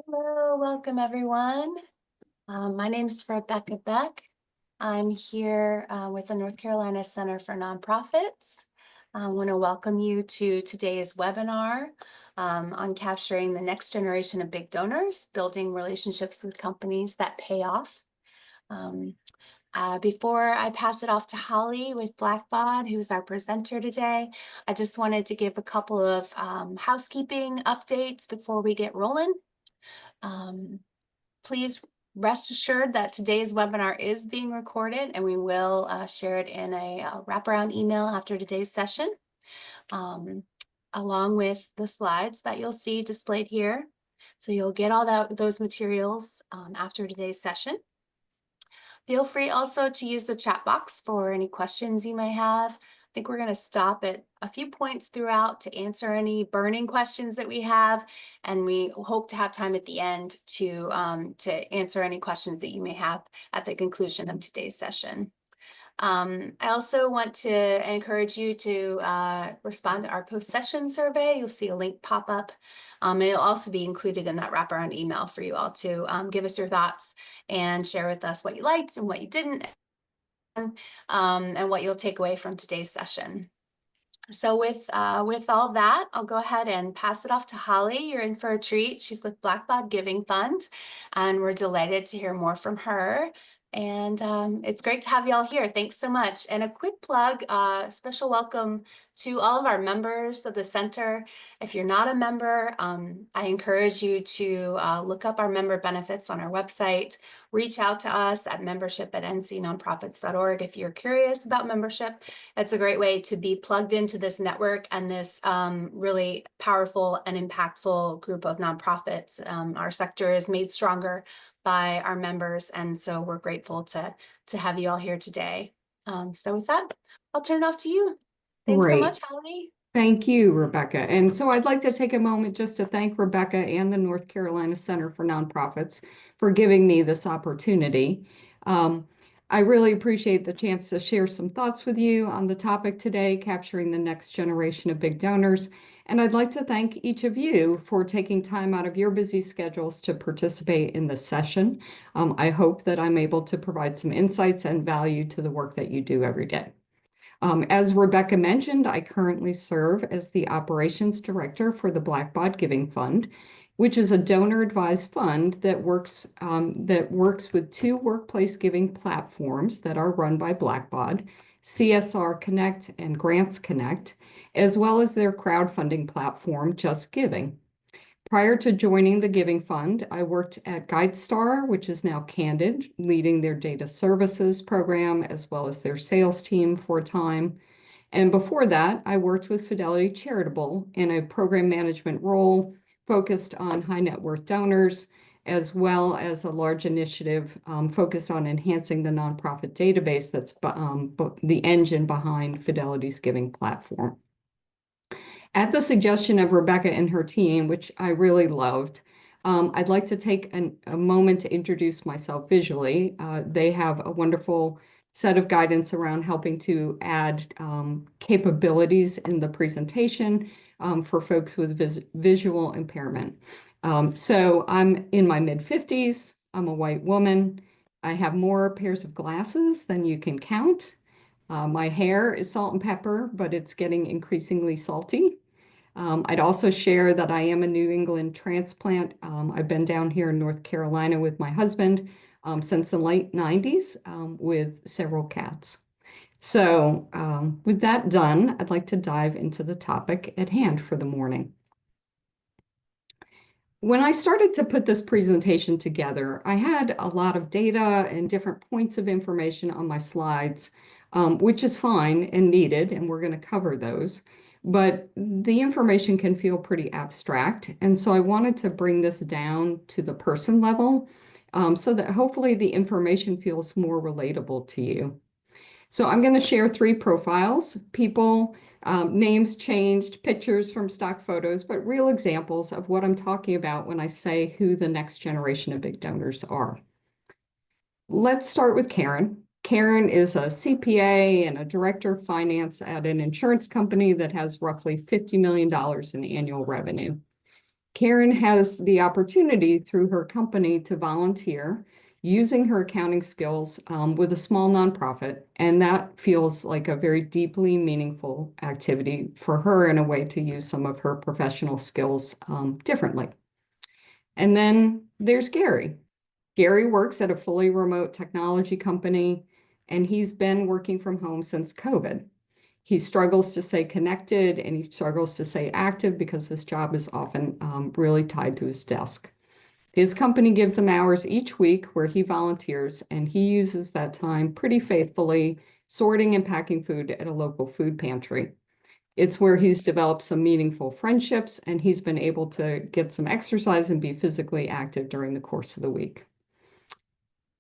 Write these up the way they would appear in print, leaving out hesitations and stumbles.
Hello, welcome everyone. My name is Rebecca Beck. I'm here with the North Carolina Center for Nonprofits. I want to welcome you to today's webinar on capturing the next generation of big donors, building relationships with companies that pay off. Before I pass it off to Holly with Blackbaud, who's our presenter today, I just wanted to give a couple of housekeeping updates before we get rolling. Please rest assured that today's webinar is being recorded and we will share it in a wraparound email after today's session, along with the slides that you'll see displayed here. So you'll get all those materials after today's session. Feel free also to use the chat box for any questions you may have. I think we're going to stop at a few points throughout to answer any burning questions that we have, and we hope to have time at the end to answer any questions that you may have at the conclusion of today's session. I also want to encourage you to respond to our post-session survey. You'll see a link pop up. And it'll also be included in that wraparound email for you all to give us your thoughts and share with us what you liked and what you didn't, and what you'll take away from today's session. So with all that, I'll go ahead and pass it off to Holly. You're in for a treat. She's with Blackbaud Giving Fund, and we're delighted to hear more from her. And it's great to have you all here. Thanks so much. And a quick plug, special welcome to all of our members of the center. If you're not a member, I encourage you to look up our member benefits on our website. Reach out to us at membership@ncnonprofits.org if you're curious about membership. It's a great way to be plugged into this network and this really powerful and impactful group of nonprofits. Our sector is made stronger by our members, and so we're grateful to have you all here today. So with that, I'll turn it off to you. Thanks so much, Great. Holly. Thank you, Rebecca. And so I'd like to take a moment just to thank Rebecca and the North Carolina Center for Nonprofits for giving me this opportunity. I really appreciate the chance to share some thoughts with you on the topic today, capturing the next generation of big donors. And I'd like to thank each of you for taking time out of your busy schedules to participate in this session. I hope that I'm able to provide some insights and value to the work that you do every day. As Rebecca mentioned, I currently serve as the operations director for the Blackbaud Giving Fund, which is a donor-advised fund that works with two workplace giving platforms that are run by Blackbaud, CSR Connect and Grants Connect, as well as their crowdfunding platform, Just Giving. Prior to joining the Giving Fund, I worked at GuideStar, which is now Candid, leading their data services program as well as their sales team for a time. And before that, I worked with Fidelity Charitable in a program management role focused on high net worth donors, as well as a large initiative focused on enhancing the nonprofit database that's the engine behind Fidelity's giving platform. At the suggestion of Rebecca and her team, which I really loved, I'd like to take a moment to introduce myself visually. They have a wonderful set of guidance around helping to add capabilities in the presentation for folks with visual impairment. So I'm in my mid-50s. I'm a white woman. I have more pairs of glasses than you can count. My hair is salt and pepper, but it's getting increasingly salty. I'd also share that I am a New England transplant. I've been down here in North Carolina with my husband since the late 90s with several cats. So with that done, I'd like to dive into the topic at hand for the morning. When I started to put this presentation together, I had a lot of data and different points of information on my slides, which is fine and needed, and we're going to cover those. But the information can feel pretty abstract. And so I wanted to bring this down to the person level so that hopefully the information feels more relatable to you. So I'm going to share 3 profiles, people, names changed, pictures from stock photos, but real examples of what I'm talking about when I say who the next generation of big donors are. Let's start with Karen. Karen is a CPA and a director of finance at an insurance company that has roughly $50 million in annual revenue. Karen has the opportunity through her company to volunteer using her accounting skills with a small nonprofit, and that feels like a very deeply meaningful activity for her and a way to use some of her professional skills differently. And then there's Gary. Gary works at a fully remote technology company, and he's been working from home since COVID. He struggles to stay connected and he struggles to stay active because his job is often really tied to his desk. His company gives him hours each week where he volunteers, and he uses that time pretty faithfully sorting and packing food at a local food pantry. It's where he's developed some meaningful friendships, and he's been able to get some exercise and be physically active during the course of the week.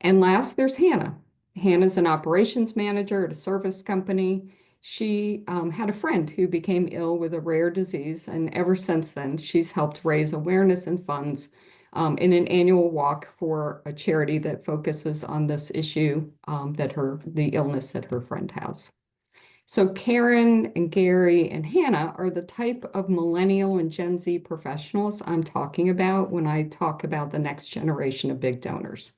And last, there's Hannah. Hannah's an operations manager at a service company. She had a friend who became ill with a rare disease, and ever since then, she's helped raise awareness and funds in an annual walk for a charity that focuses on this issue, the illness that her friend has. So Karen and Gary and Hannah are the type of millennial and Gen Z professionals I'm talking about when I talk about the next generation of big donors.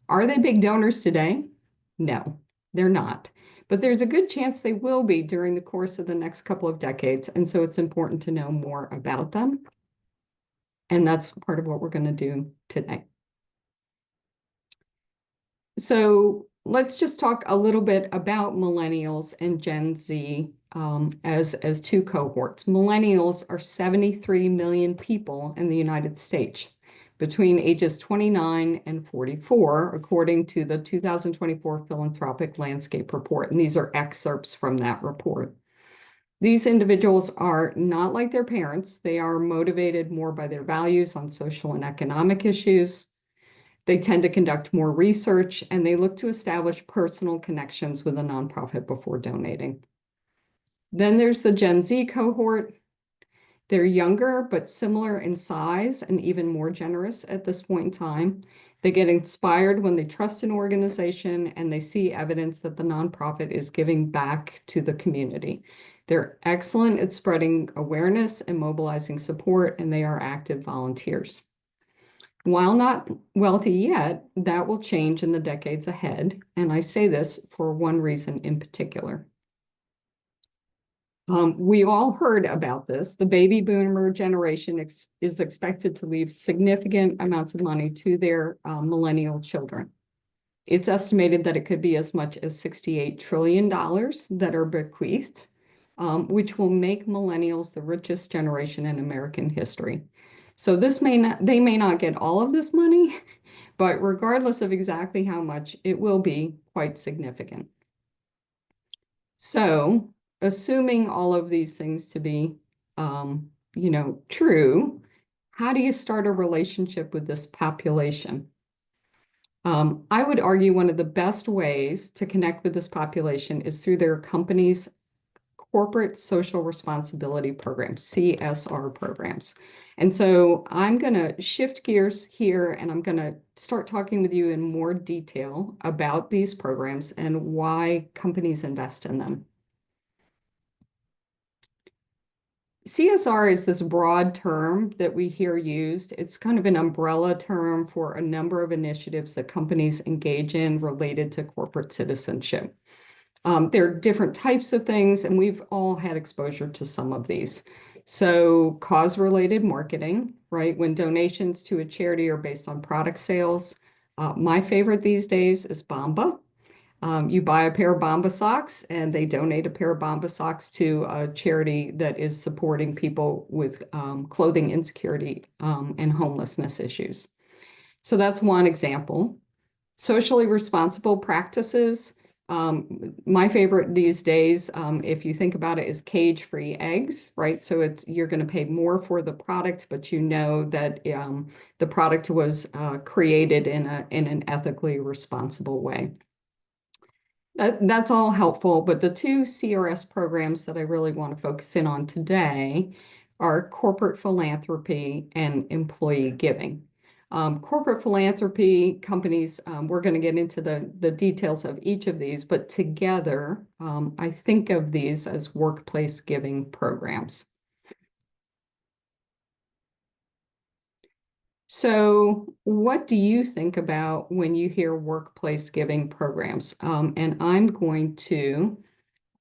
Are they big donors today? No, they're not. But there's a good chance they will be during the course of the next couple of decades. And so it's important to know more about them. And that's part of what we're going to do today. So let's just talk a little bit about millennials and Gen Z as two cohorts. Millennials are 73 million people in the United States between ages 29 and 44, according to the 2024 Philanthropic Landscape Report. And these are excerpts from that report. These individuals are not like their parents. They are motivated more by their values on social and economic issues. They tend to conduct more research, and they look to establish personal connections with a nonprofit before donating. Then there's the Gen Z cohort. They're younger, but similar in size and even more generous at this point in time. They get inspired when they trust an organization and they see evidence that the nonprofit is giving back to the community. They're excellent at spreading awareness and mobilizing support, and they are active volunteers. While not wealthy yet, that will change in the decades ahead, and I say this for one reason in particular. We all heard about this. The baby boomer generation is expected to leave significant amounts of money to their millennial children. It's estimated that it could be as much as $68 trillion that are bequeathed, which will make millennials the richest generation in American history. So they may not get all of this money, but regardless of exactly how much, it will be quite significant. So assuming all of these things to be, true, how do you start a relationship with this population? I would argue one of the best ways to connect with this population is through their company's corporate social responsibility programs, CSR programs. And so I'm going to shift gears here, and I'm going to start talking with you in more detail about these programs and why companies invest in them. CSR is this broad term that we hear used. It's kind of an umbrella term for a number of initiatives that companies engage in related to corporate citizenship. There are different types of things, and we've all had exposure to some of these. So cause-related marketing, right? When donations to a charity are based on product sales. My favorite these days is Bamba. You buy a pair of Bamba socks, and they donate a pair of Bamba socks to a charity that is supporting people with clothing insecurity and homelessness issues. So that's one example. Socially responsible practices. My favorite these days, if you think about it, is cage-free eggs, right? So you're going to pay more for the product, but you know that the product was created in an ethically responsible way. That's all helpful, but the two CRS programs that I really want to focus in on today are corporate philanthropy and employee giving. Corporate philanthropy companies, we're going to get into the details of each of these, but together, I think of these as workplace giving programs. So what do you think about when you hear workplace giving programs? And I'm going to,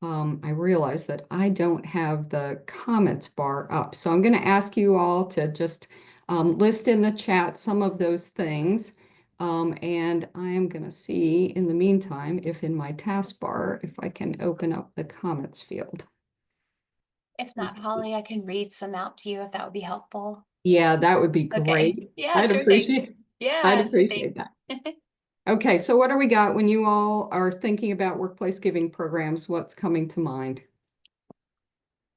I realize that I don't have the comments bar up. So I'm going to ask you all to just list in the chat some of those things. And I am going to see in the meantime, if in my taskbar, if I can open up the comments field. If not, Let's see. Holly, I can read some out to you if that would be helpful. Yeah, that would be Okay, great. yeah, I'd sure thing. appreciate, I'd Yeah, sure appreciate thing. that. Okay, so what do we got when you all are thinking about workplace giving programs? What's coming to mind?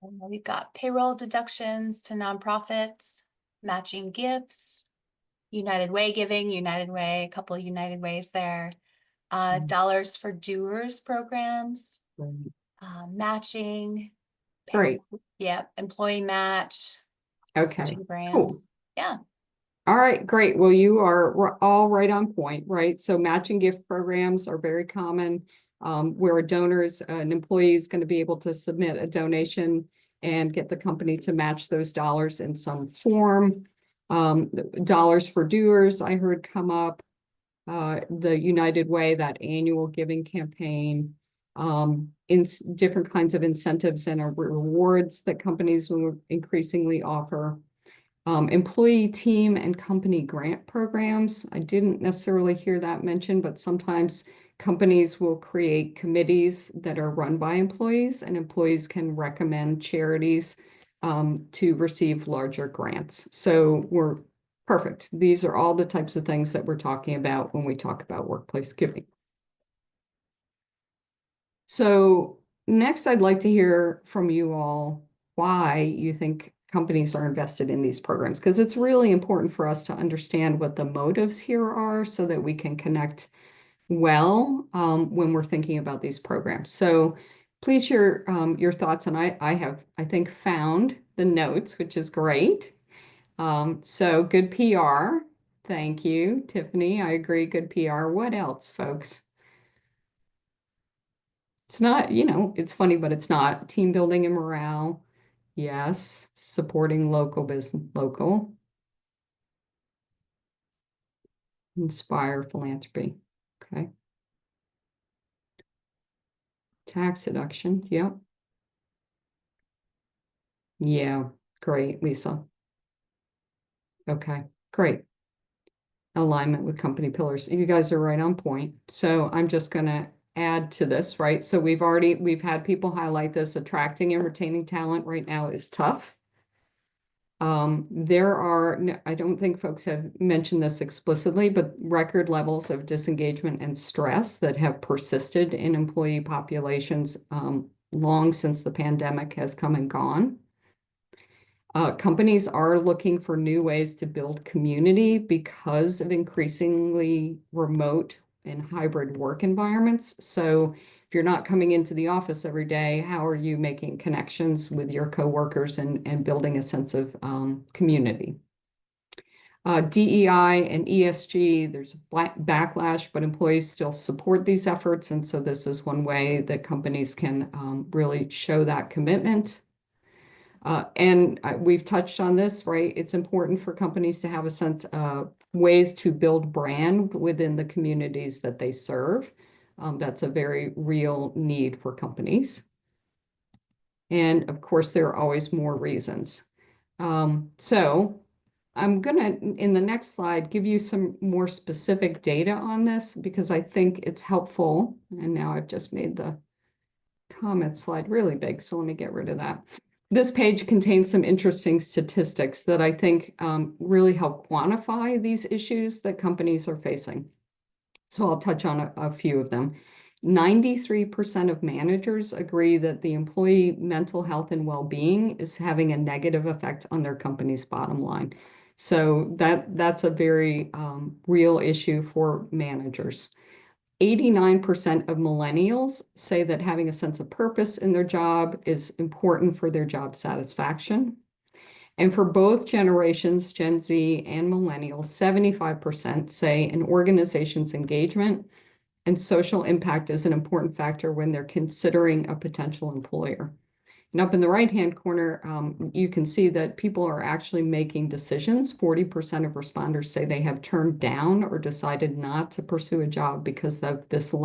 We've got payroll deductions to nonprofits, matching gifts, United Way giving, United Way, a couple of United Ways there. Dollars for doers programs, matching, Great. yeah, employee match, Okay, matching cool. grants. Yeah, All right, great. Well, you are all right on point, right? So matching gift programs are very common, where a donor is, an employee is going to be able to submit a donation and get the company to match those dollars in some form. Dollars for doers, I heard come up. The United Way, that annual giving campaign, in different kinds of incentives and rewards that companies will increasingly offer. Employee team and company grant programs. I didn't necessarily hear that mentioned, but sometimes companies will create committees that are run by employees, and employees can recommend charities to receive larger grants. So we're perfect. These are all the types of things that we're talking about when we talk about workplace giving. So next, I'd like to hear from you all why you think companies are invested in these programs, because it's really important for us to understand what the motives here are so that we can connect well when we're thinking about these programs. So please share your thoughts, and I have, I think, found the notes, which is great. So good PR. Thank you, Tiffany. I agree, good PR. What else, folks? It's not, it's funny, but it's not. Team building and morale. Yes. Supporting local business, local. Inspire philanthropy. Okay. Tax deduction. Yep. Yeah. Great, Lisa. Okay. Great. Alignment with company pillars. You guys are right on point. So I'm just going to add to this, right? So we've had people highlight this. Attracting and retaining talent right now is tough. There are, I don't think folks have mentioned this explicitly, but record levels of disengagement and stress that have persisted in employee populations long since the pandemic has come and gone. Companies are looking for new ways to build community because of increasingly remote and hybrid work environments. So if you're not coming into the office every day, how are you making connections with your coworkers and building a sense of community? DEI and ESG, there's a backlash, but employees still support these efforts. And so this is one way that companies can really show that commitment. And we've touched on this, right? It's important for companies to have a sense of ways to build brand within the communities that they serve. That's a very real need for companies. And of course, there are always more reasons. So I'm gonna, in the next slide, give you some more specific data on this because I think it's helpful. And now I've just made the comment slide really big, so let me get rid of that. This page contains some interesting statistics that I think really help quantify these issues that companies are facing. So I'll touch on a few of them. 93% of managers agree that the employee mental health and well-being is having a negative effect on their company's bottom line. So that's a very real issue for managers. 89% of millennials say that having a sense of purpose in their job is important for their job satisfaction. And for both generations, Gen Z and millennials, 75% say an organization's engagement and social impact is an important factor when they're considering a potential employer. And up in the right-hand corner, you can see that people are actually making decisions. 40% of responders say they have turned down or decided not to pursue a job because of this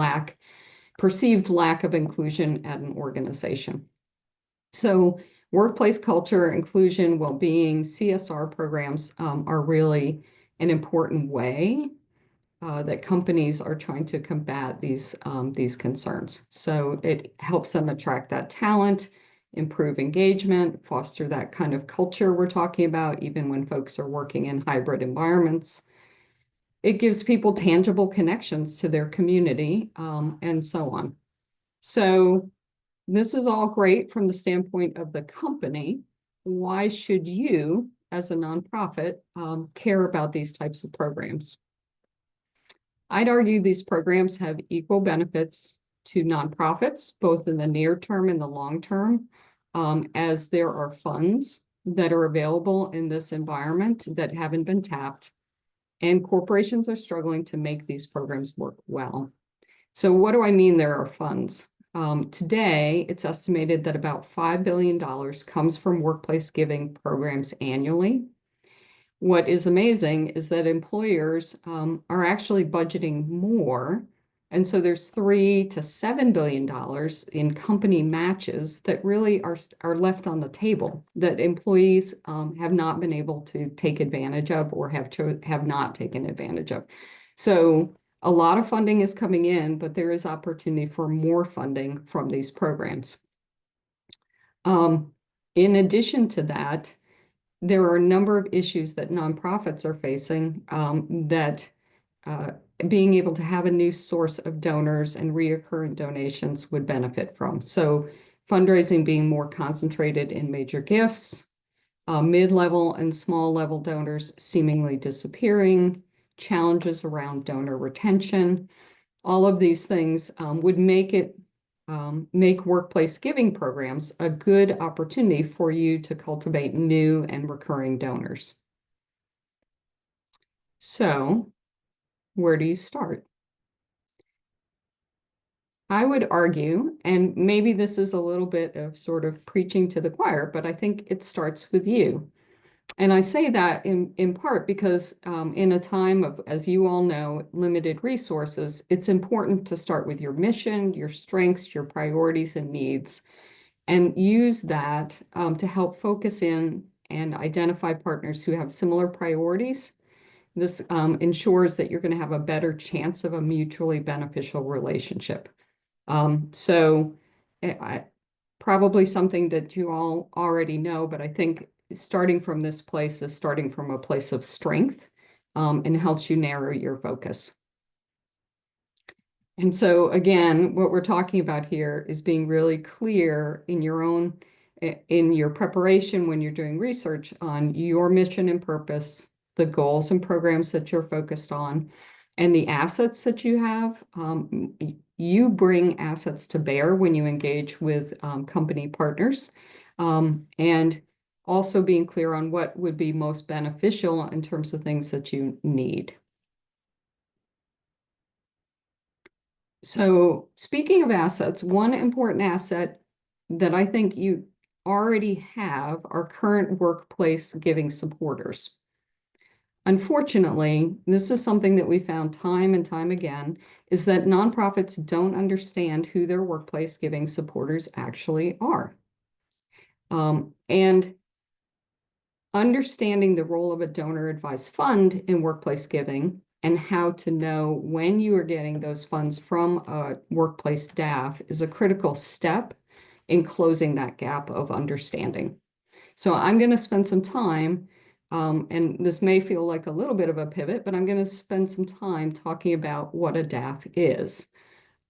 perceived lack of inclusion at an organization. So workplace culture, inclusion, well-being, CSR programs are really an important way that companies are trying to combat these concerns. So it helps them attract that talent, improve engagement, foster that kind of culture we're talking about, even when folks are working in hybrid environments. It gives people tangible connections to their community, and so on. So this is all great from the standpoint of the company. Why should you, as a nonprofit, care about these types of programs? I'd argue these programs have equal benefits to nonprofits, both in the near term and the long term, as there are funds that are available in this environment that haven't been tapped, and corporations are struggling to make these programs work well. So what do I mean there are funds? Today, it's estimated that about $5 billion comes from workplace giving programs annually. What is amazing is that employers are actually budgeting more. And so there's $3 to $7 billion in company matches that really are left on the table that employees have not been able to take advantage of or have not taken advantage of. So a lot of funding is coming in, but there is opportunity for more funding from these programs. In addition to that, there are a number of issues that nonprofits are facing that being able to have a new source of donors and reoccurring donations would benefit from. So fundraising being more concentrated in major gifts, mid-level and small-level donors seemingly disappearing, challenges around donor retention. All of these things would make workplace giving programs a good opportunity for you to cultivate new and recurring donors. So, where do you start? I would argue, and maybe this is a little bit of sort of preaching to the choir, but I think it starts with you. And I say that in part because in a time of, as you all know, limited resources, it's important to start with your mission, your strengths, your priorities and needs, and use that to help focus in and identify partners who have similar priorities. This ensures that you're going to have a better chance of a mutually beneficial relationship. Probably something that you all already know, but I think starting from this place is starting from a place of strength and helps you narrow your focus. And so again, what we're talking about here is being really clear in your preparation when you're doing research on your mission and purpose, the goals and programs that you're focused on, and the assets that you have. You bring assets to bear when you engage with company partners, and also being clear on what would be most beneficial in terms of things that you need. So speaking of assets, one important asset that I think you already have are current workplace giving supporters. Unfortunately, this is something that we found time and time again, is that nonprofits don't understand who their workplace giving supporters actually are. And understanding the role of a donor advised fund in workplace giving and how to know when you are getting those funds from a workplace DAF is a critical step in closing that gap of understanding. So I'm going to spend some time, and this may feel like a little bit of a pivot, but I'm going to spend some time talking about what a DAF is.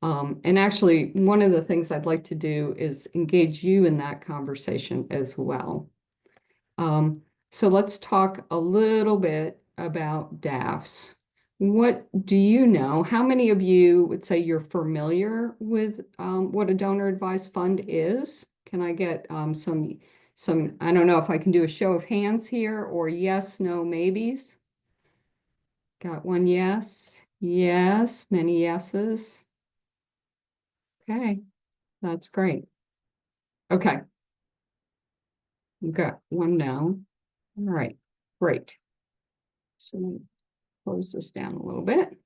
And actually, one of the things I'd like to do is engage you in that conversation as well. So let's talk a little bit about DAFs. What do you know? How many of you would say you're familiar with what a donor advised fund is? Can I get some, I don't know if I can do a show of hands here, or yes, no, maybes? Got one yes, yes, many yeses. Okay, that's great. Okay, We've got one now. All right, great. So let me close this down a little bit.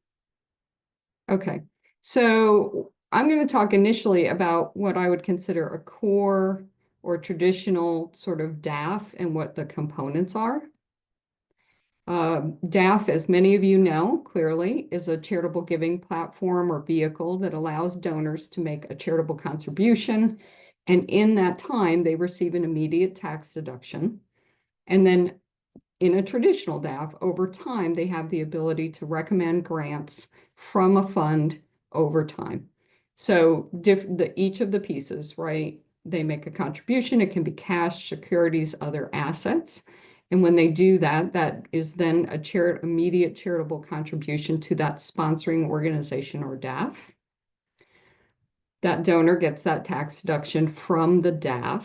Okay, so I'm going to talk initially about what I would consider a core or traditional sort of DAF and what the components are. DAF, as many of you know, clearly is a charitable giving platform or vehicle that allows donors to make a charitable contribution. And in that time, they receive an immediate tax deduction. And then in a traditional DAF, over time, they have the ability to recommend grants from a fund over time. So each of the pieces, right? They make a contribution. It can be cash, securities, other assets. And when they do that, that is then a immediate charitable contribution to that sponsoring organization or DAF. That donor gets that tax deduction from the DAF.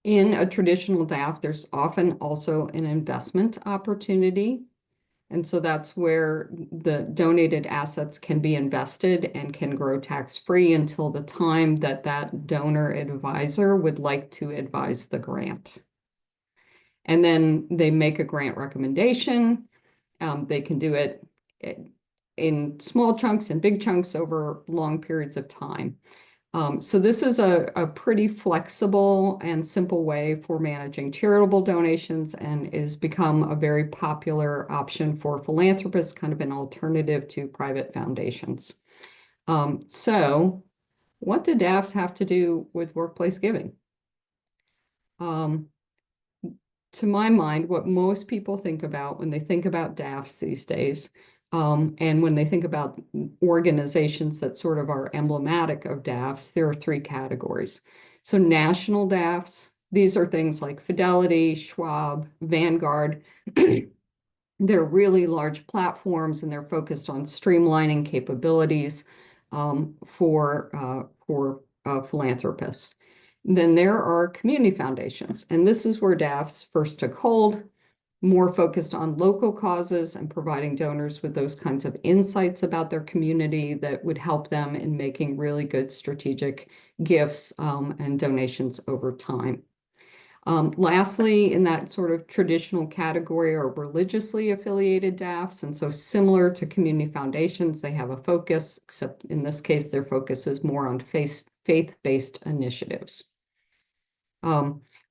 In a traditional DAF, there's often also an investment opportunity. And so that's where the donated assets can be invested and can grow tax-free until the time that that donor advisor would like to advise the grant. And then they make a grant recommendation. They can do it in small chunks and big chunks over long periods of time. So this is a pretty flexible and simple way for managing charitable donations and is become a very popular option for philanthropists, kind of an alternative to private foundations. So what do DAFs have to do with workplace giving? To my mind, what most people think about when they think about DAFs these days, and when they think about organizations that sort of are emblematic of DAFs, there are three categories. So national DAFs, these are things like Fidelity, Schwab, Vanguard. They're really large platforms and they're focused on streamlining capabilities for philanthropists. Then there are community foundations, and this is where DAFs first took hold, more focused on local causes and providing donors with those kinds of insights about their community that would help them in making really good strategic gifts and donations over time. Lastly, in that sort of traditional category are religiously affiliated DAFs. And so similar to community foundations, they have a focus, except in this case, their focus is more on faith-based initiatives.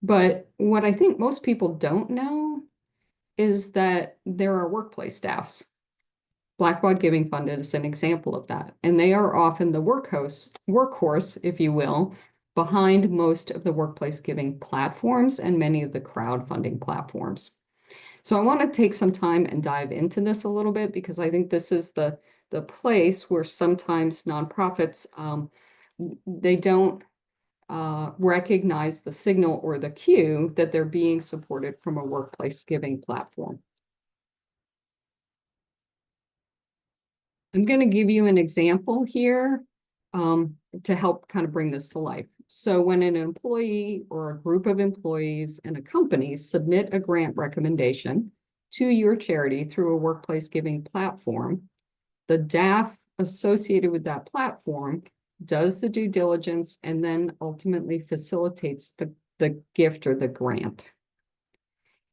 But what I think most people don't know is that there are workplace DAFs. Blackbaud Giving Fund is an example of that. And they are often the workhorse, if you will, behind most of the workplace giving platforms and many of the crowdfunding platforms. So I want to take some time and dive into this a little bit because I think this is the place where sometimes nonprofits, they don't recognize the signal or the cue that they're being supported from a workplace giving platform. I'm going to give you an example here to help kind of bring this to life. So when an employee or a group of employees in a company submit a grant recommendation to your charity through a workplace giving platform, the DAF associated with that platform does the due diligence and then ultimately facilitates the gift or the grant.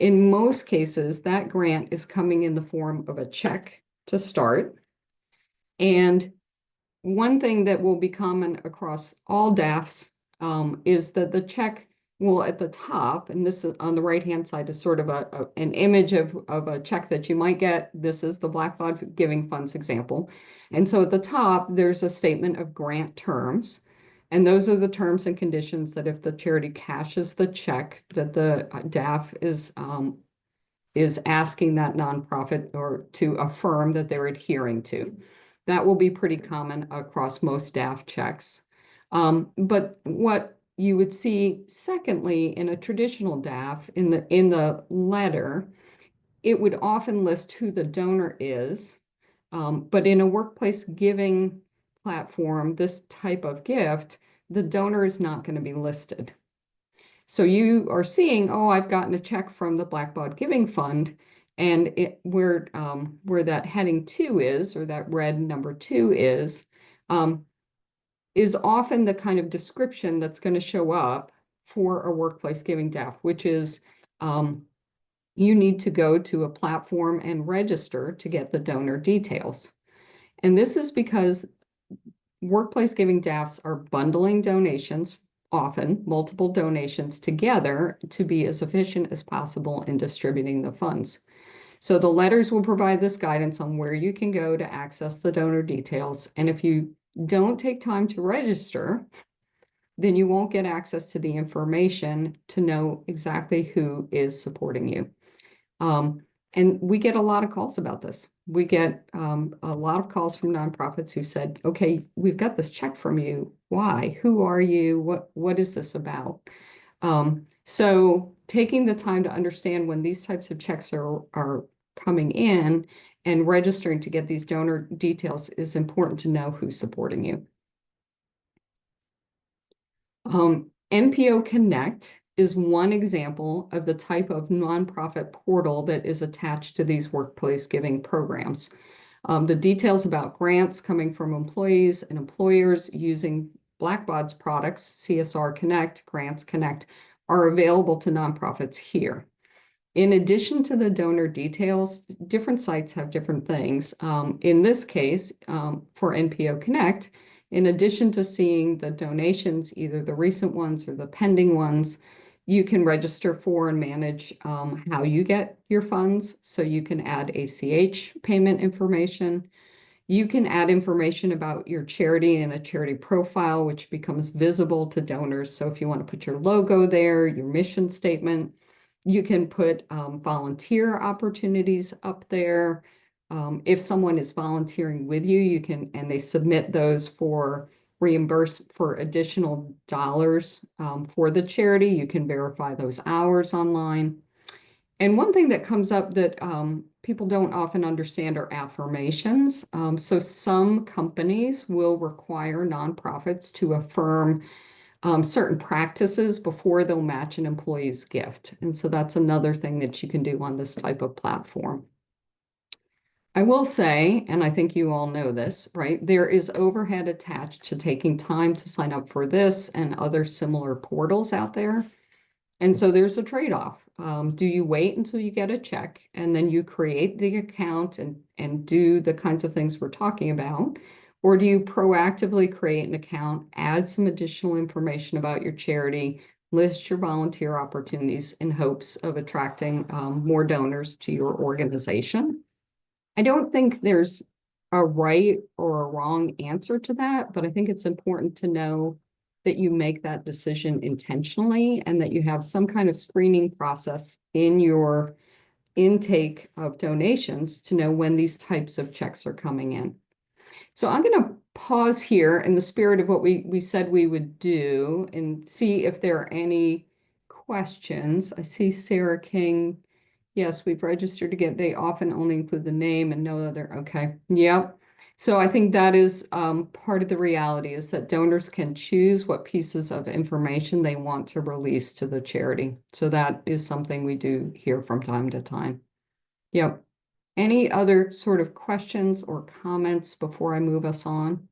In most cases, that grant is coming in the form of a check to start. And one thing that will be common across all DAFs is that the check will at the top, and this is on the right-hand side is sort of an image of a check that you might get. This is the Blackbaud Giving Fund's example. And so at the top, there's a statement of grant terms. And those are the terms and conditions that if the charity cashes the check, that the DAF is asking that nonprofit or to affirm that they're adhering to. That will be pretty common across most DAF checks. But what you would see, secondly, in a traditional DAF, in the letter, it would often list who the donor is. But in a workplace giving platform, this type of gift, the donor is not going to be listed. So you are seeing, oh, I've gotten a check from the Blackbaud Giving Fund, and where that heading 2 is, or that red number 2 is often the kind of description that's going to show up for a workplace giving deaf, which is you need to go to a platform and register to get the donor details. And this is because workplace giving DAFs are bundling donations, often multiple donations together, to be as efficient as possible in distributing the funds. So the letters will provide this guidance on where you can go to access the donor details. And if you don't take time to register, then you won't get access to the information to know exactly who is supporting you. And we get a lot of calls about this. We get a lot of calls from nonprofits who said, okay, we've got this check from you. Why? Who are you? What is this about? So taking the time to understand when these types of checks are coming in and registering to get these donor details is important to know who's supporting you. NPO Connect is one example of the type of nonprofit portal that is attached to these workplace giving programs. The details about grants coming from employees and employers using Blackbaud's products, CSR Connect, Grants Connect, are available to nonprofits here. In addition to the donor details, different sites have different things. In this case, for NPO Connect, in addition to seeing the donations, either the recent ones or the pending ones, you can register for and manage how you get your funds. So you can add ACH payment information. You can add information about your charity in a charity profile, which becomes visible to donors. So if you want to put your logo there, your mission statement, you can put volunteer opportunities up there. If someone is volunteering with you, you can, and they submit those for reimburse for additional dollars for the charity, you can verify those hours online. And one thing that comes up that people don't often understand are affirmations. So some companies will require nonprofits to affirm certain practices before they'll match an employee's gift. And so that's another thing that you can do on this type of platform. I will say, and I think you all know this, right? There is overhead attached to taking time to sign up for this and other similar portals out there. And so there's a trade-off. Do you wait until you get a check and then you create the account and do the kinds of things we're talking about? Or do you proactively create an account, add some additional information about your charity, list your volunteer opportunities in hopes of attracting more donors to your organization? I don't think there's a right or a wrong answer to that, but I think it's important to know that you make that decision intentionally and that you have some kind of screening process in your intake of donations to know when these types of checks are coming in. So I'm going to pause here in the spirit of what we said we would do and see if there are any questions. I see Sarah King. Yes, we've registered to get, they often only include the name and no other. Okay. Yep. So I think that is part of the reality is that donors can choose what pieces of information they want to release to the charity. So that is something we do hear from time to time. Yep. Any other sort of questions or comments before I move us on?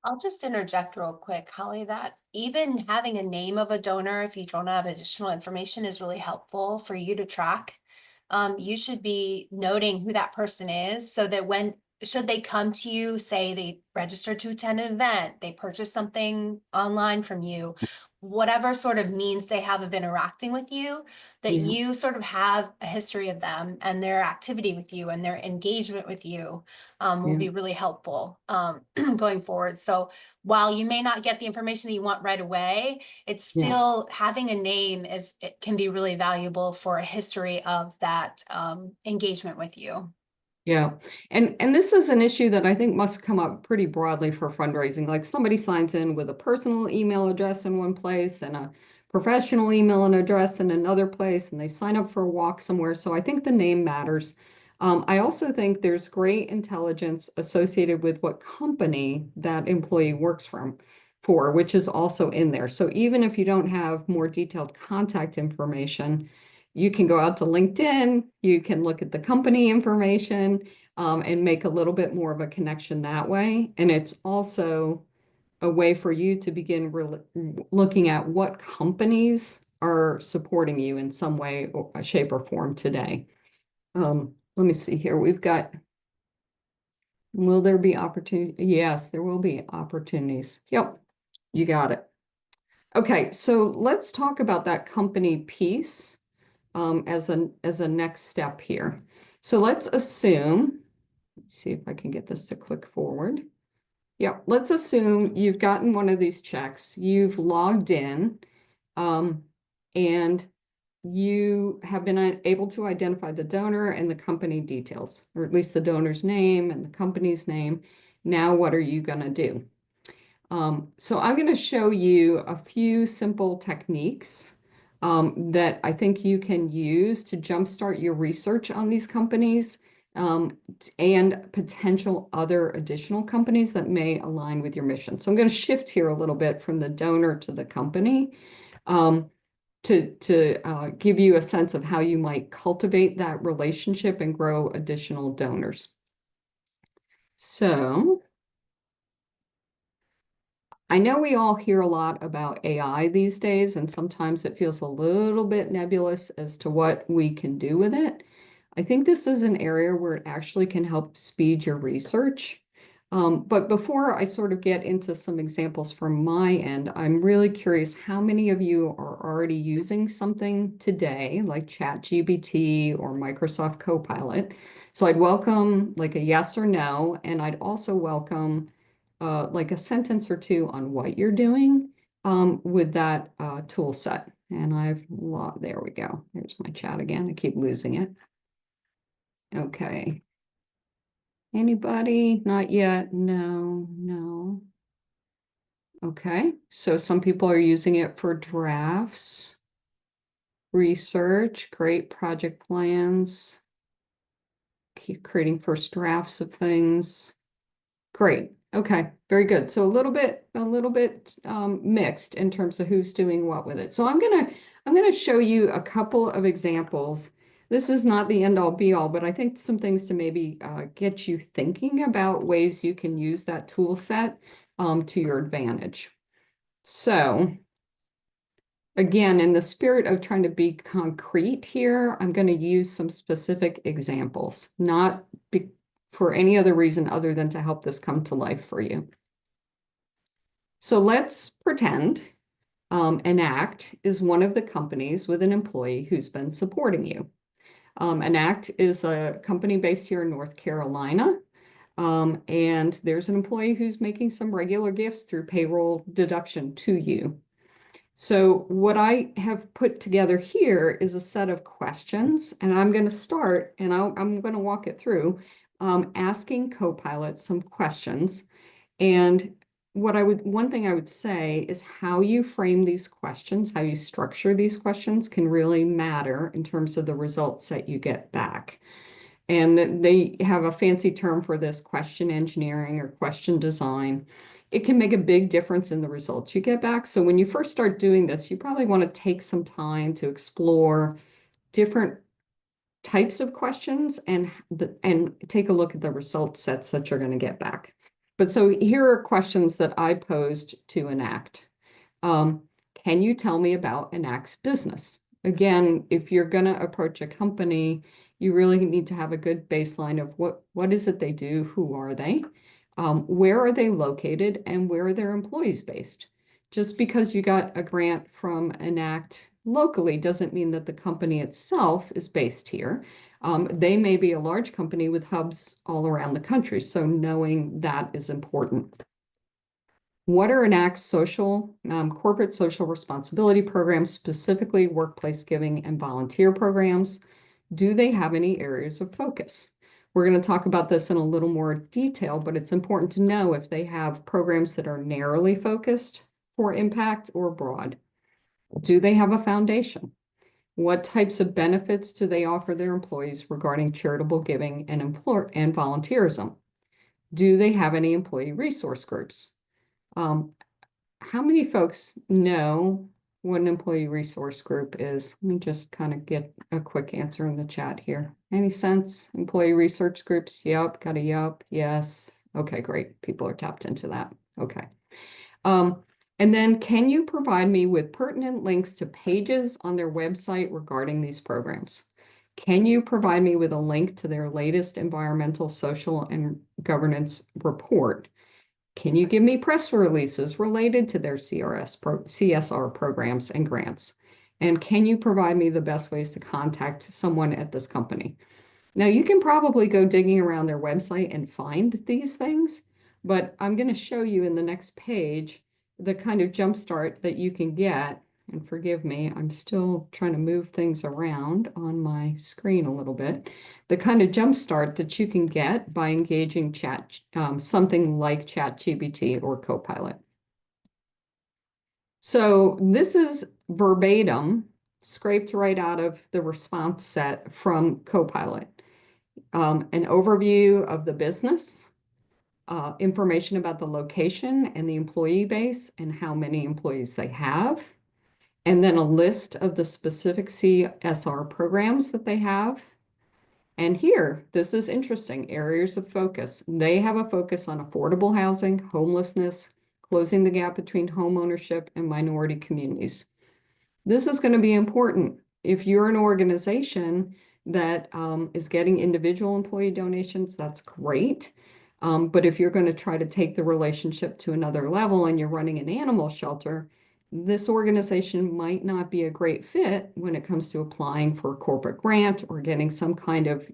I'll just interject real quick, Holly, that even having a name of a donor, if you don't have additional information, is really helpful for you to track. You should be noting who that person is so that when, should they come to you, say they registered to attend an event, they purchased something online from you, whatever sort of means they have of interacting with you, that Yeah. you sort of have a history of them and their activity with you and their engagement with you will Yeah. be really helpful going forward. So while you may not get the information that you want right away, it's Yeah. still having a name it can be really valuable for a history of that engagement with you. Yeah. And this is an issue that I think must come up pretty broadly for fundraising. Like somebody signs in with a personal email address in one place and a professional email and address in another place, and they sign up for a walk somewhere. So I think the name matters. I also think there's great intelligence associated with what company that employee works for, which is also in there. So even if you don't have more detailed contact information, you can go out to LinkedIn, you can look at the company information and make a little bit more of a connection that way. And it's also a way for you to begin looking at what companies are supporting you in some way, or shape, or form today. Let me see here. We've got, will there be opportunity? Yes, there will be opportunities. Yep, you got it. Okay, so let's talk about that company piece as a next step here. So let's assume, let's see if I can get this to click forward. Yeah, let's assume you've gotten one of these checks, you've logged in, and you have been able to identify the donor and the company details, or at least the donor's name and the company's name. Now, what are you going to do? So I'm going to show you a few simple techniques that I think you can use to jumpstart your research on these companies and potential other additional companies that may align with your mission. So I'm going to shift here a little bit from the donor to the company to give you a sense of how you might cultivate that relationship and grow additional donors. So I know we all hear a lot about AI these days, and sometimes it feels a little bit nebulous as to what we can do with it. I think this is an area where it actually can help speed your research. But before I sort of get into some examples from my end, I'm really curious how many of you are already using something today, like ChatGPT or Microsoft Copilot. So I'd welcome like a yes or no, and I'd also welcome like a sentence or two on what you're doing with that tool set. And there we go. There's my chat again. I keep losing it. Okay. Anybody? Not yet. No, no. Okay. So some people are using it for drafts, research, create project plans, keep creating first drafts of things. Great. Okay, very good. So a little bit mixed in terms of who's doing what with it. So I'm gonna show you a couple of examples. This is not the end all be all, but I think some things to maybe get you thinking about ways you can use that tool set to your advantage. So again, in the spirit of trying to be concrete here, I'm going to use some specific examples, not for any other reason other than to help this come to life for you. So let's pretend Enact is one of the companies with an employee who's been supporting you. Enact is a company based here in North Carolina. And there's an employee who's making some regular gifts through payroll deduction to you. So what I have put together here is a set of questions, and I'm going to start, and I'm going to walk it through, asking Copilot some questions. And one thing I would say is how you frame these questions, how you structure these questions can really matter in terms of the results that you get back. And they have a fancy term for this, question engineering or question design. It can make a big difference in the results you get back. So when you first start doing this, you probably want to take some time to explore different types of questions and take a look at the result sets that you're going to get back. But so here are questions that I posed to Enact. Can you tell me about Enact's business? Again, if you're going to approach a company, you really need to have a good baseline of what is it they do, who are they, where are they located, and where are their employees based. Just because you got a grant from Enact locally doesn't mean that the company itself is based here. They may be a large company with hubs all around the country, so knowing that is important. What are Enact's corporate social responsibility programs, specifically workplace giving and volunteer programs? Do they have any areas of focus? We're going to talk about this in a little more detail, but it's important to know if they have programs that are narrowly focused for impact or broad. Do they have a foundation? What types of benefits do they offer their employees regarding charitable giving and volunteerism? Do they have any employee resource groups? How many folks know what an employee resource group is? Let me just kind of get a quick answer in the chat here. Any sense? Employee research groups? Yep, got a yup, yes. Okay, great. People are tapped into that. Okay. And then can you provide me with pertinent links to pages on their website regarding these programs? Can you provide me with a link to their latest environmental, social, and governance report? Can you give me press releases related to their CSR programs and grants? And can you provide me the best ways to contact someone at this company? Now, you can probably go digging around their website and find these things, but I'm going to show you in the next page the kind of jumpstart that you can get. And forgive me, I'm still trying to move things around on my screen a little bit. The kind of jumpstart that you can get by engaging something like ChatGPT or Copilot. So this is verbatim, scraped right out of the response set from Copilot. An overview of the business, information about the location and the employee base and how many employees they have, and then a list of the specific CSR programs that they have. And here, this is interesting, areas of focus. They have a focus on affordable housing, homelessness, closing the gap between home ownership and minority communities. This is going to be important. If you're an organization that is getting individual employee donations, that's great. But if you're going to try to take the relationship to another level and you're running an animal shelter, this organization might not be a great fit when it comes to applying for a corporate grant or getting some kind of,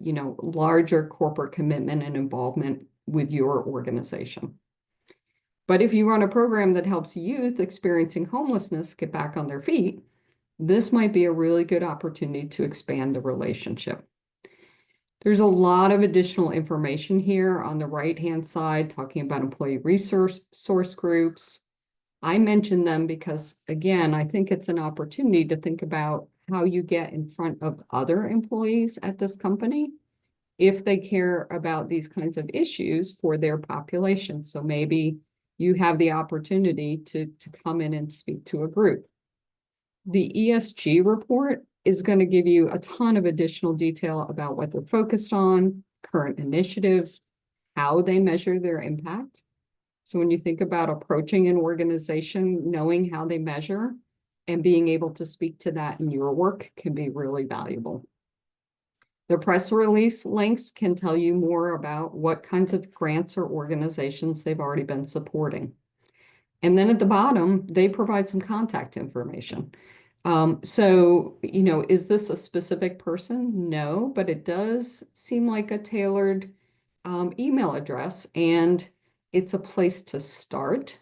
larger corporate commitment and involvement with your organization. But if you run a program that helps youth experiencing homelessness get back on their feet, this might be a really good opportunity to expand the relationship. There's a lot of additional information here on the right-hand side talking about employee resource groups. I mentioned them because, again, I think it's an opportunity to think about how you get in front of other employees at this company if they care about these kinds of issues for their population. So maybe you have the opportunity to come in and speak to a group. The ESG report is going to give you a ton of additional detail about what they're focused on, current initiatives, how they measure their impact. So when you think about approaching an organization, knowing how they measure and being able to speak to that in your work can be really valuable. The press release links can tell you more about what kinds of grants or organizations they've already been supporting. And then at the bottom, they provide some contact information. So, is this a specific person? No, but it does seem like a tailored email address, and it's a place to start.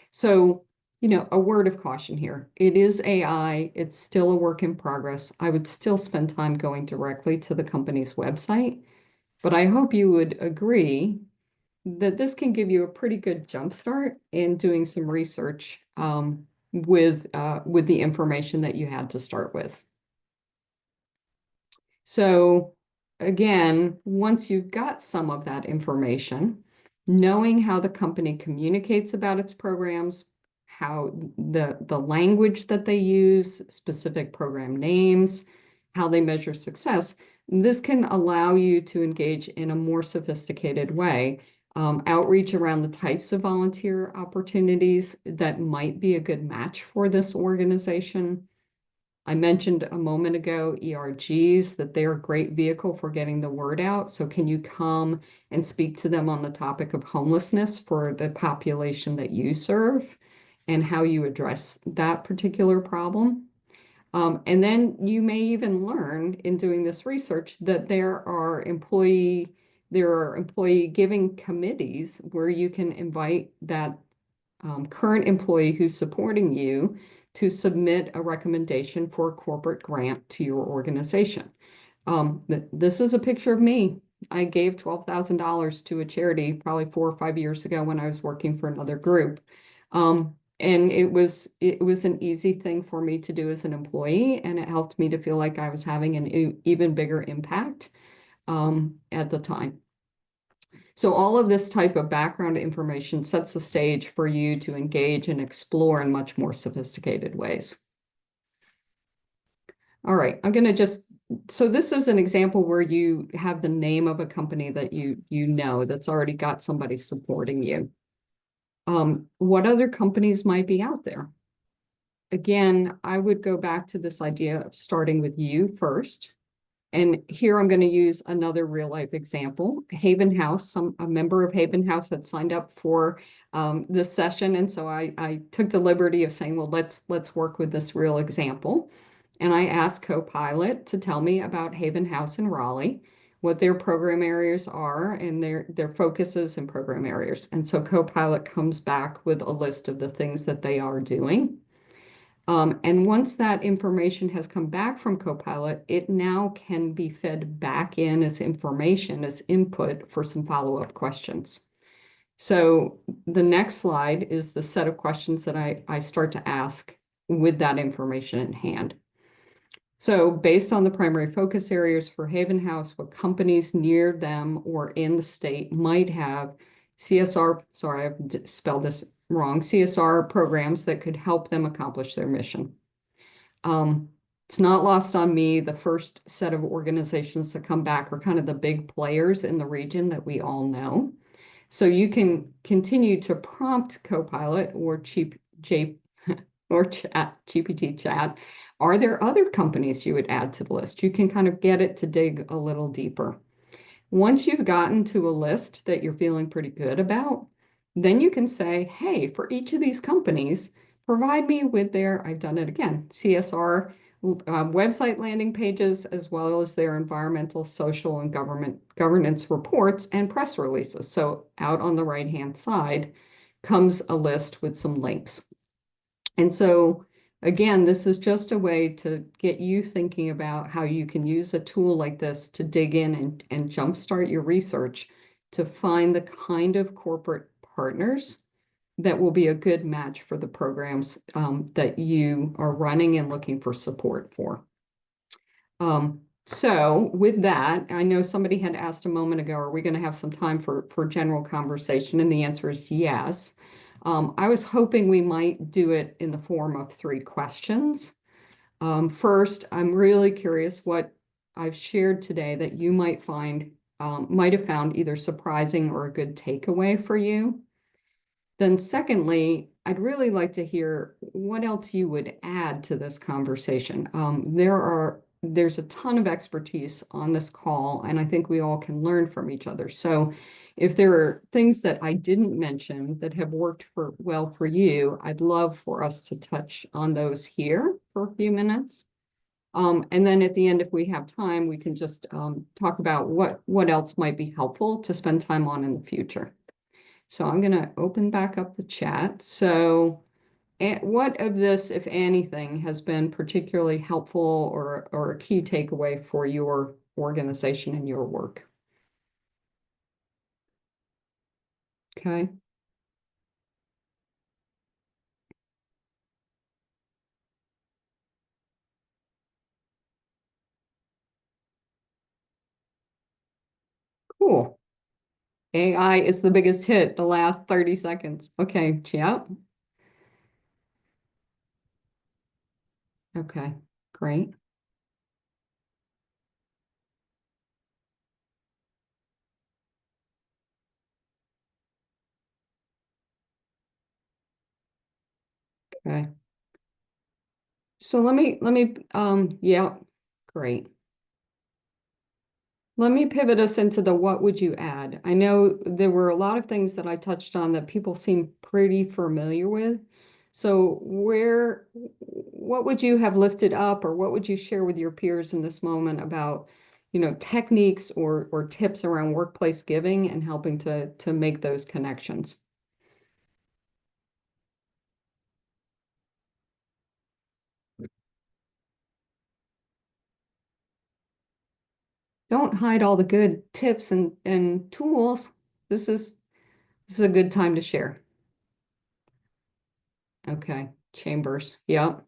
So, a word of caution here. It is AI. It's still a work in progress. I would still spend time going directly to the company's website, but I hope you would agree that this can give you a pretty good jumpstart in doing some research with the information that you had to start with. So again, once you've got some of that information, knowing how the company communicates about its programs, how the language that they use, specific program names, how they measure success, this can allow you to engage in a more sophisticated way. Outreach around the types of volunteer opportunities that might be a good match for this organization. I mentioned a moment ago, ERGs, that they're a great vehicle for getting the word out. So can you come and speak to them on the topic of homelessness for the population that you serve and how you address that particular problem? And then you may even learn in doing this research that there are employee giving committees where you can invite that current employee who's supporting you to submit a recommendation for a corporate grant to your organization. This is a picture of me. I gave $12,000 to a charity probably 4 or 5 years ago when I was working for another group. And it was an easy thing for me to do as an employee, and it helped me to feel like I was having an even bigger impact at the time. So all of this type of background information sets the stage for you to engage and explore in much more sophisticated ways. All right, so this is an example where you have the name of a company that you know that's already got somebody supporting you. What other companies might be out there? Again, I would go back to this idea of starting with you first. And here I'm going to use another real life example. Haven House, a member of Haven House had signed up for this session. And so I took the liberty of saying, well, let's work with this real example. And I asked Copilot to tell me about Haven House in Raleigh, what their program areas are and their focuses and program areas. And so Copilot comes back with a list of the things that they are doing. And once that information has come back from Copilot, it now can be fed back in as information, as input for some follow-up questions. So the next slide is the set of questions that I start to ask with that information in hand. So based on the primary focus areas for Haven House, what companies near them or in the state might have CSR, sorry, I've spelled this wrong, CSR programs that could help them accomplish their mission. It's not lost on me, the first set of organizations to come back are kind of the big players in the region that we all know. So you can continue to prompt Copilot or GPT chat. Are there other companies you would add to the list? You can kind of get it to dig a little deeper. Once you've gotten to a list that you're feeling pretty good about, then you can say, hey, for each of these companies, provide me with their, I've done it again, CSR website landing pages, as well as their environmental, social, and governance reports and press releases. So out on the right-hand side comes a list with some links. And so again, this is just a way to get you thinking about how you can use a tool like this to dig in and jumpstart your research to find the kind of corporate partners that will be a good match for the programs that you are running and looking for support for. So with that, I know somebody had asked a moment ago, are we going to have some time for general conversation? And the answer is yes. I was hoping we might do it in the form of 3 questions. First, I'm really curious what I've shared today that you might have found either surprising or a good takeaway for you. Then secondly, I'd really like to hear what else you would add to this conversation. There's a ton of expertise on this call, and I think we all can learn from each other. So if there are things that I didn't mention that have worked well for you, I'd love for us to touch on those here for a few minutes. And then at the end, if we have time, we can just talk about what else might be helpful to spend time on in the future. So I'm going to open back up the chat. So what of this, if anything, has been particularly helpful or a key takeaway for your organization and your work? Okay. Cool. AI is the biggest hit the last 30 seconds. Okay, yep. Okay, great. Okay. So yeah, great. Let me pivot us into the what would you add? I know there were a lot of things that I touched on that people seem pretty familiar with. So what would you have lifted up or what would you share with your peers in this moment about, techniques or tips around workplace giving and helping to make those connections? Don't hide all the good tips and tools. This is a good time to share. Okay, Chambers. Yep.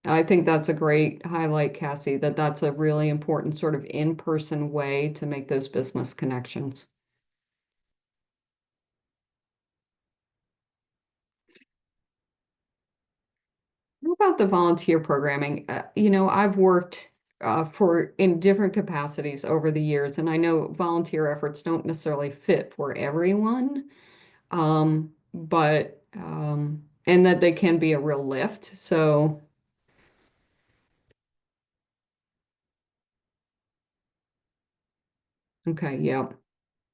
I think that's a great highlight, Cassie, that's a really important sort of in-person way to make those business connections. What about the volunteer programming? I've worked in different capacities over the years, and I know volunteer efforts don't necessarily fit for everyone. but, and that they can be a real lift. So, okay, yeah.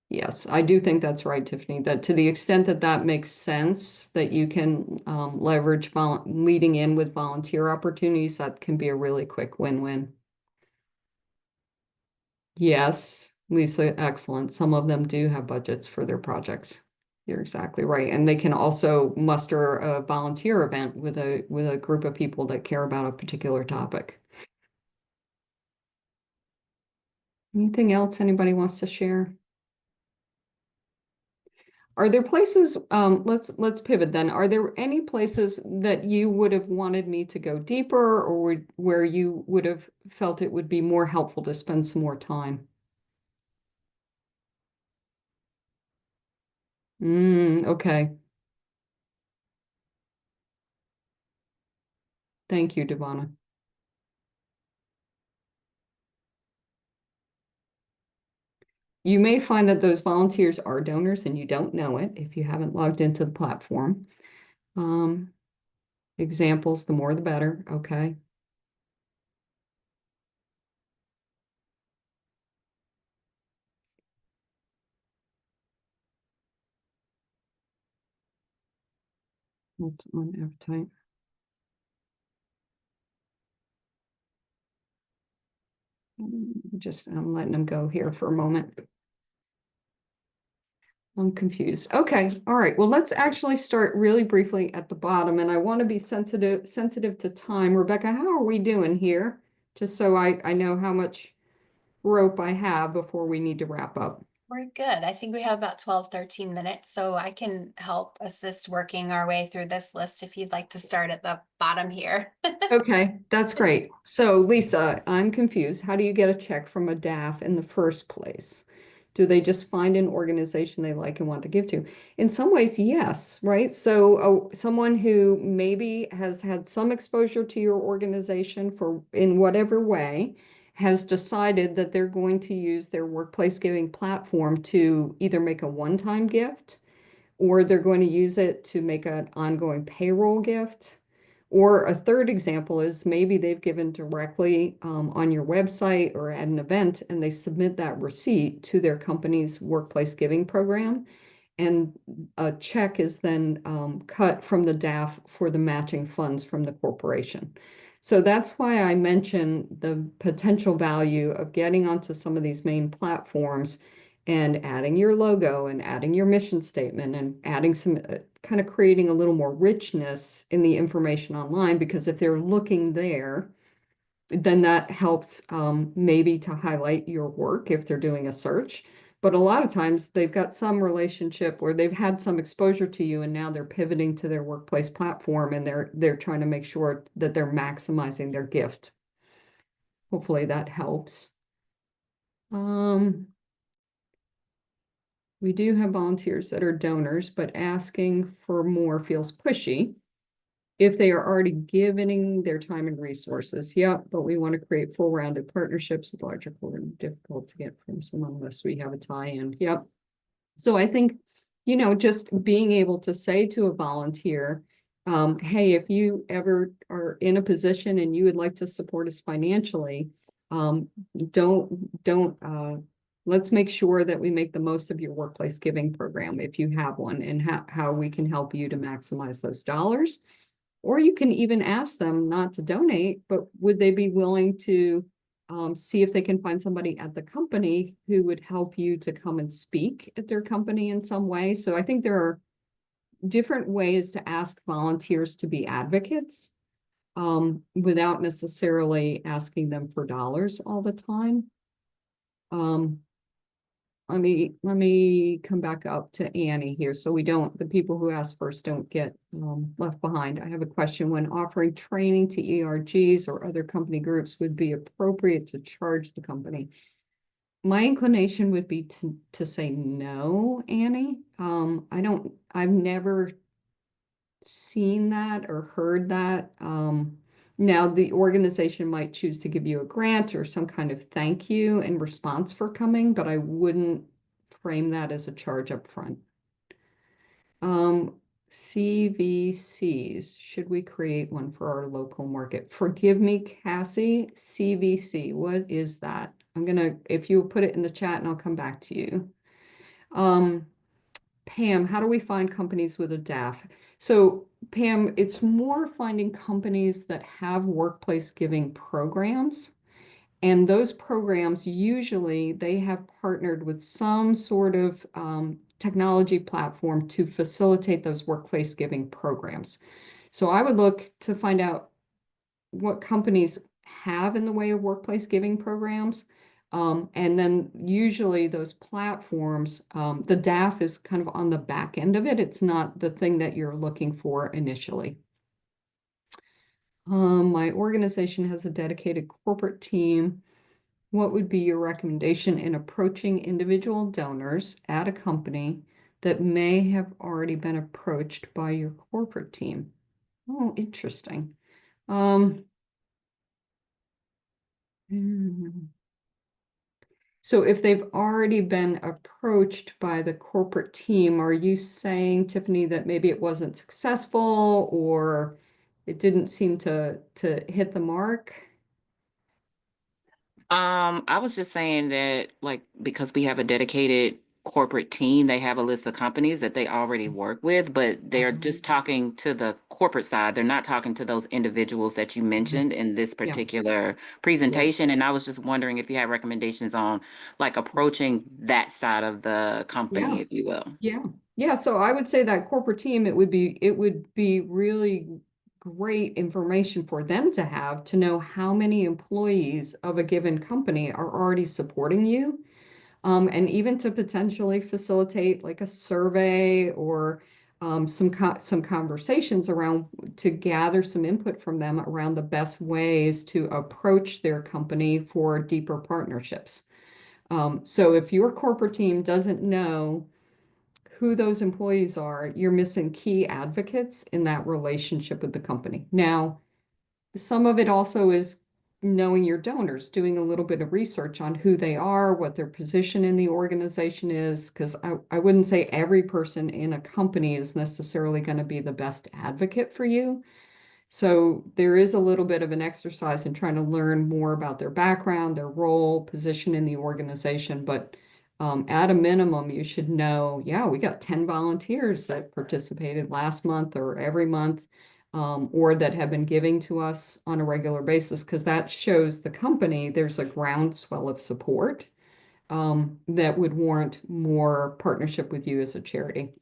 Yes, I do think that's right, Tiffany, that to the extent that that makes sense, that you can leverage leading in with volunteer opportunities, that can be a really quick win-win. Yes, Lisa, excellent. Some of them do have budgets for their projects. You're exactly right. And they can also muster a volunteer event with a group of people that care about a particular topic. Anything else anybody wants to share? Are there places, let's pivot then. Are there any places that you would have wanted me to go deeper, or where you would have felt it would be more helpful to spend some more time? Okay. Thank you, Devana. You may find that those volunteers are donors and you don't know it if you haven't logged into the platform. Um, Examples, the more the better. Okay. What's on appetite? Just, I'm letting them go here for a moment. I'm confused. Okay, all right. Well, let's actually start really briefly at the bottom, and I want to be sensitive to time. Rebecca, how are we doing here? Just so I know how much rope I have before we need to wrap up. We're good. I think we have about 12, 13 minutes, so I can help assist working our way through this list if you'd like to start at the bottom here. Okay, that's great. So Lisa, I'm confused. How do you get a check from a DAF in the first place? Do they just find an organization they like and want to give to? In some ways, yes, right? So someone who maybe has had some exposure to your organization for in whatever way has decided that they're going to use their workplace giving platform to either make a one-time gift, or they're going to use it to make an ongoing payroll gift. Or a third example is maybe they've given directly on your website or at an event, and they submit that receipt to their company's workplace giving program. And a check is then cut from the DAF for the matching funds from the corporation. So that's why I mentioned the potential value of getting onto some of these main platforms and adding your logo and adding your mission statement and adding some kind of creating a little more richness in the information online, because if they're looking there, then that helps maybe to highlight your work if they're doing a search. But a lot of times they've got some relationship where they've had some exposure to you and now they're pivoting to their workplace platform, and they're trying to make sure that they're maximizing their gift. Hopefully that helps. We do have volunteers that are donors, but asking for more feels pushy if they are already giving their time and resources. Yeah, but we want to create full-rounded partnerships with larger corporations. Difficult to get from someone unless we have a tie-in. Yep. So I think, just being able to say to a volunteer, hey, if you ever are in a position and you would like to support us financially, um, don't let's make sure that we make the most of your workplace giving program if you have one, and how we can help you to maximize those dollars. Or you can even ask them not to donate, but would they be willing to see if they can find somebody at the company who would help you to come and speak at their company in some way. So I think there are different ways to ask volunteers to be advocates without necessarily asking them for dollars all the time. Let me come back up to Annie here, so the people who ask first don't get left behind. I have a question. When offering training to ERGs or other company groups, would be appropriate to charge the company? My inclination would be to say no, Annie. I've never seen that or heard that. Now the organization might choose to give you a grant or some kind of thank you in response for coming, but I wouldn't frame that as a charge up front. CVCs. Should we create one for our local market? Forgive me, Cassie. CVC. What is that? If you put it in the chat and I'll come back to you. Pam, how do we find companies with a DAF? So Pam, it's more finding companies that have workplace giving programs. And those programs, usually they have partnered with some sort of technology platform to facilitate those workplace giving programs. So I would look to find out what companies have in the way of workplace giving programs. And then usually those platforms, the DAF is kind of on the back end of it. It's not the thing that you're looking for initially. My organization has a dedicated corporate team. What would be your recommendation in approaching individual donors at a company that may have already been approached by your corporate team? Oh, interesting. So if they've already been approached by the corporate team, are you saying, Tiffany, that maybe it wasn't successful or it didn't seem to hit the mark? I was just saying that, like, because we have a dedicated corporate team, they have a list of companies that they already work with, but they're just talking to the corporate side. They're not talking to those individuals that you mentioned in this Yeah. particular presentation. And I was just wondering if you have recommendations on like approaching that side of the company, Yeah. if you will. Yeah. So I would say that corporate team, it would be really great information for them to have to know how many employees of a given company are already supporting you. And even to potentially facilitate like a survey or some conversations around to gather some input from them around the best ways to approach their company for deeper partnerships. So if your corporate team doesn't know who those employees are, you're missing key advocates in that relationship with the company. Now, some of it also is knowing your donors, doing a little bit of research on who they are, what their position in the organization is, because I wouldn't say every person in a company is necessarily going to be the best advocate for you. So there is a little bit of an exercise in trying to learn more about their background, their role, position in the organization. But at a minimum, you should know, yeah, we got 10 volunteers that participated last month or every month, or that have been giving to us on a regular basis, because that shows the company there's a groundswell of support that would warrant more partnership with you as a charity.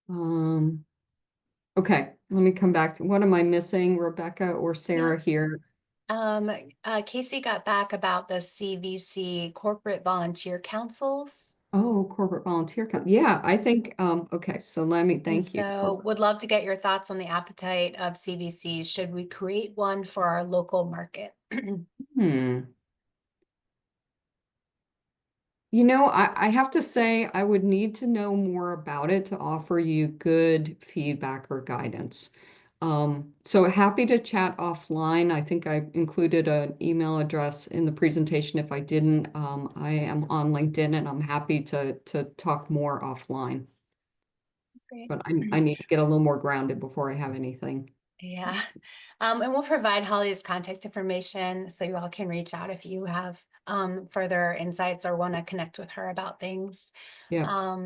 Okay, let me come back to, what am I missing, Rebecca or Sarah here? Casey got back about the CVC corporate volunteer councils. Oh, corporate volunteer council. Yeah, I think, okay, so thank you. So would love to get your thoughts on the appetite of CVCs. Should we create one for our local market? You know, I have to say I would need to know more about it to offer you good feedback or guidance. So happy to chat offline. I think I included an email address in the presentation. If I didn't, I am on LinkedIn and I'm happy to talk more offline. Great. But I need to get a little more grounded before I have anything. Yeah. And we'll provide Holly's contact information so you all can reach out if you have further insights or want to connect with her about things. Yeah.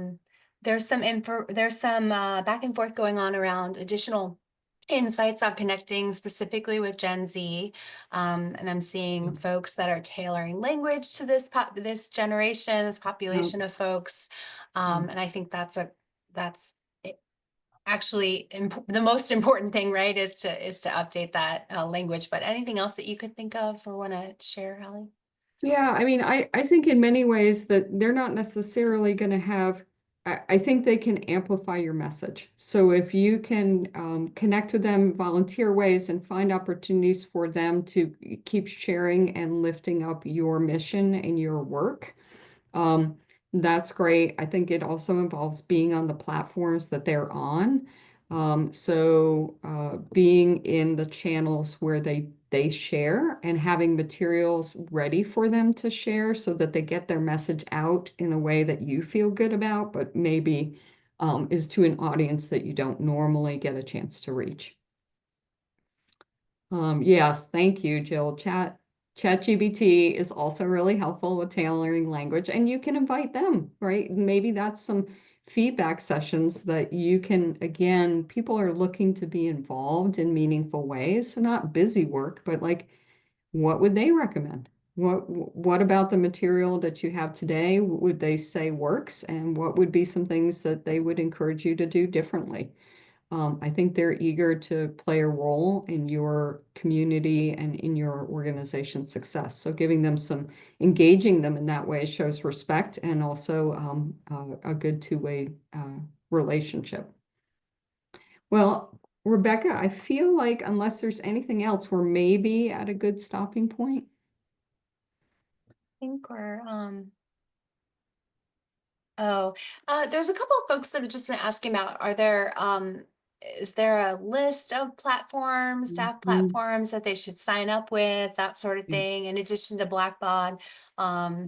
There's some back and forth going on around additional insights on connecting specifically with Gen Z. And I'm seeing folks that are tailoring language to this generation, this population of folks. And I think that's actually the most important thing, right, is to update that language. But anything else that you could think of or want to share, Holly? Yeah, I mean, I think in many ways that they're not necessarily going to have, I think they can amplify your message. So if you can connect with them, volunteer ways, and find opportunities for them to keep sharing and lifting up your mission and your work, that's great. I think it also involves being on the platforms that they're on. So being in the channels where they share and having materials ready for them to share so that they get their message out in a way that you feel good about, but maybe is to an audience that you don't normally get a chance to reach. Yes, thank you, Jill. ChatGPT is also really helpful with tailoring language, and you can invite them, right? Maybe that's some feedback sessions that you can, again, people are looking to be involved in meaningful ways. So not busy work, but like, what would they recommend? What about the material that you have today would they say works? And what would be some things that they would encourage you to do differently? I think they're eager to play a role in your community and in your organization's success. So engaging them in that way shows respect and also a good two-way relationship. Well, Rebecca, I feel like unless there's anything else, we're maybe at a good stopping point. I think we're there's a couple of folks that have just been asking about, is there a list of platforms, staff platforms that they should sign up with, that sort of thing, in addition to Blackbaud,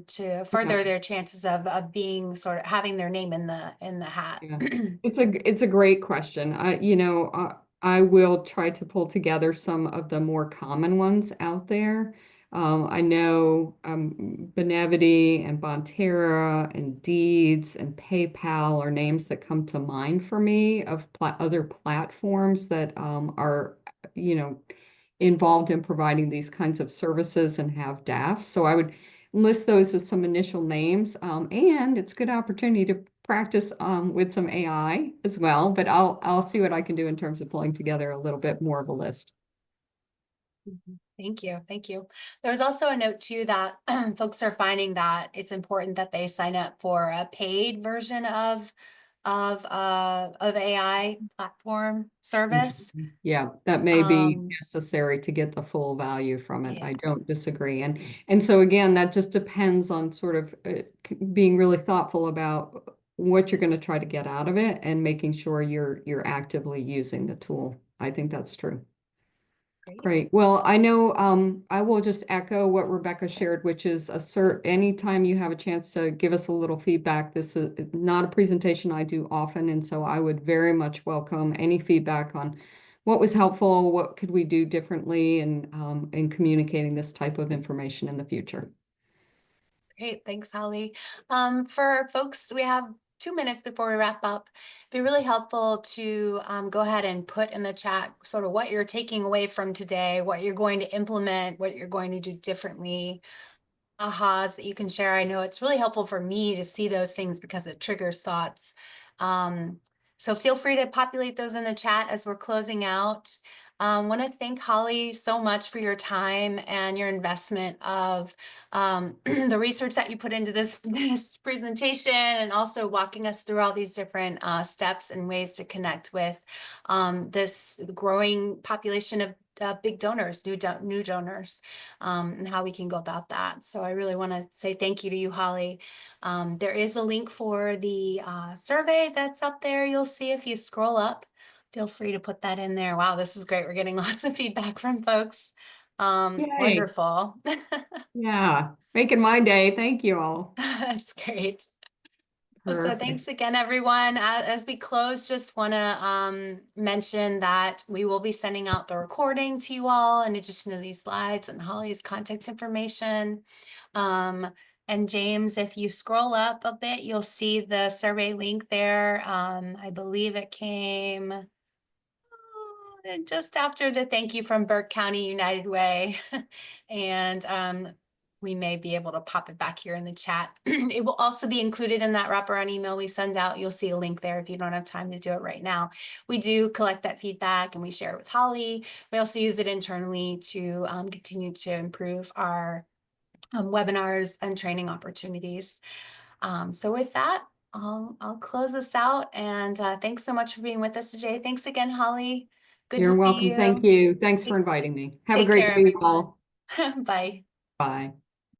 to further their chances of being sort of having their name in the hat? Yeah. It's a great question. I will try to pull together some of the more common ones out there. I know Benevity and Bonterra and Deeds and PayPal are names that come to mind for me of other platforms that are, involved in providing these kinds of services and have DAFs. So I would list those with some initial names, and it's a good opportunity to practice with some AI as well. But I'll see what I can do in terms of pulling together a little bit more of a list. Thank you. Thank you. There's also a note too that folks are finding that it's important that they sign up for a paid version of AI platform service. Yeah, that may be necessary to get the full value from it. I don't disagree. And so again, that just depends on sort of being really thoughtful about what you're going to try to get out of it and making sure you're actively using the tool. I think that's true. Great. Well, I know I will just echo what Rebecca shared, which is anytime you have a chance to give us a little feedback. This is not a presentation I do often, and so I would very much welcome any feedback on what was helpful, what could we do differently in communicating this type of information in the future. Great, thanks, Holly. For folks, we have 2 minutes before we wrap up. It'd be really helpful to go ahead and put in the chat sort of what you're taking away from today, what you're going to implement, what you're going to do differently, ahas that you can share. I know it's really helpful for me to see those things because it triggers thoughts. So feel free to populate those in the chat as we're closing out. Want to thank Holly so much for your time and your investment of the research that you put into this presentation, and also walking us through all these different steps and ways to connect with this growing population of big donors, new donors, and how we can go about that. So I really want to say thank you to you, Holly. There is a link for the survey that's up there. You'll see if you scroll up. Feel free to put that in there. Wow, this is great. We're getting lots of feedback from folks. Wonderful. Yeah, making my day. Thank you all. That's great. Perfect. So thanks again, everyone. As we close, just want to mention that we will be sending out the recording to you all in addition to these slides and Holly's contact information. And James, if you scroll up a bit, you'll see the survey link there. I believe it came just after the thank you from Burke County United Way. And we may be able to pop it back here in the chat. It will also be included in that wraparound email we send out. You'll see a link there if you don't have time to do it right now. We do collect that feedback and we share it with Holly. We also use it internally to continue to improve our webinars and training opportunities. So with that, I'll close this out, and thanks so much for being with us today. Thanks again, Holly. Good to see you. You're welcome. Thank you. Thanks for inviting me. Have a great day, all. Bye. Bye.